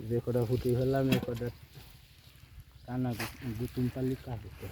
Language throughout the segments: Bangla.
যে কটা ফুটি ফেললাম এ কটা টানা দু তিন পাল্লি কাজ হচ্ছে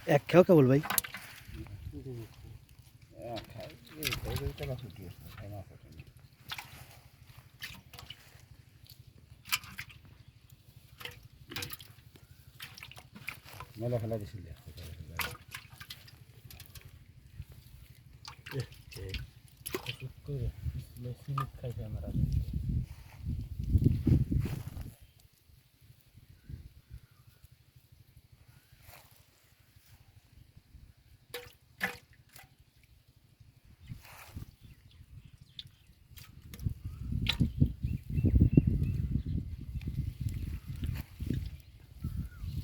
এক খেও কেবল ভাই মেলা ফেলা দিছিল খাইছে আমরা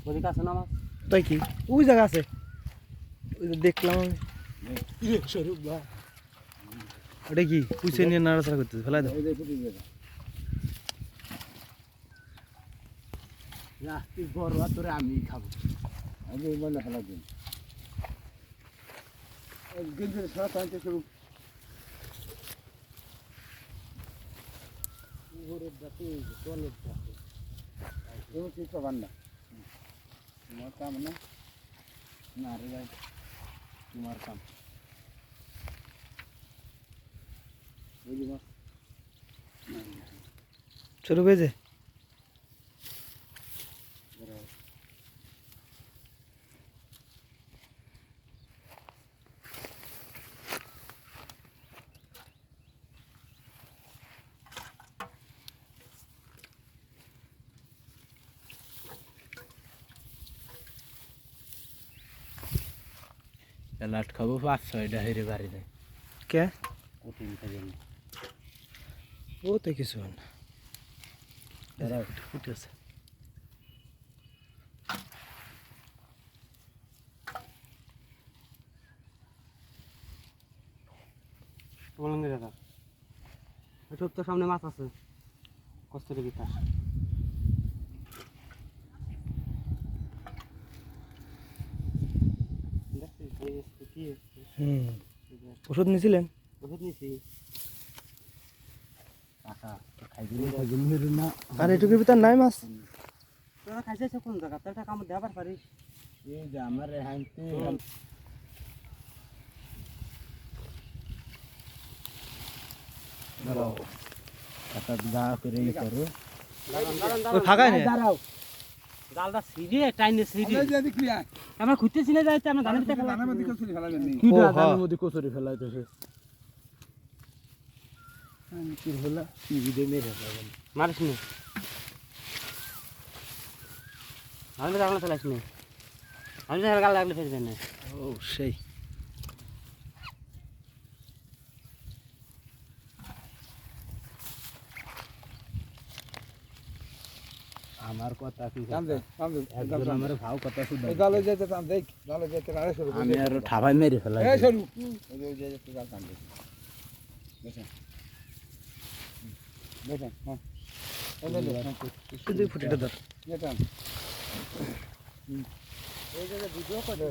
ওদিকে আছে না মাছ তাই কি ওই জায়গা আছে ওই যে দেখলাম আমি স্বরূপ বা ওটা কি পুষে নিয়ে নাড়াচাড়া করতেছে ফেলাই দাও রাস্তি বড় তোরে আমি খাবো আমি বলে ফেলা দিন গেঞ্জির সারা টানতে শুরু উপরের দাঁতে তলের দাঁতে তুমি ঠিক পাবার না তোমার কাম না না রে ভাই তোমার কাম বুঝলি মাছ ছোট পেয়েছে লাট খাবো 5-6টা হেরে বাড়ি দেয় কে কঠিন খাবে না ও তো কিছু না ফুটে আছে বলেন দাদা এসব তো সামনে মাছ আছে কষ্টের বিকাশ ওষুধ নিয়েছিলেন ওষুধ নিয়েছি খাইবি না আর এটুকুর ভিতর নাই মাছ তোরা খাইছিস কোন জায়গা তোর টাকা আমার দেবার পারিস এই যে আমার হাইতে দাঁড়াও টাকা দা করে এই করো ওই ফাঁকাই নেই দাঁড়াও জালটা সিরিয়ে টাইনে সিরিয়ে আমরা খুঁজতেছি না যাইতে আমরা ধানের ভিতরে ফেলা ধানের মধ্যে কচুরি ফেলাবেন নি ও ধানের মধ্যে কচুরি ফেলাইতেছে আমি কি হলো কি ভিডিও মেরে ফেলাবেন মারিস নি আমি তো আমরা ফেলাইছি নি আমি তো গাল লাগলে ফেলবেন না ও সেই আমার কথা কি কান্দে একজন আমার ভাও কথা শুধু জালে যেতে টান দেখ জালে যেতে আরে শুরু আমি আর ঠাবাই মেরে ফেলাই এই শুরু ওই যে যেতে জাল টান দে দেখেন দেখেন হ্যাঁ শুধু ফুটেটা ধর যেতে এই যে ভিডিও করে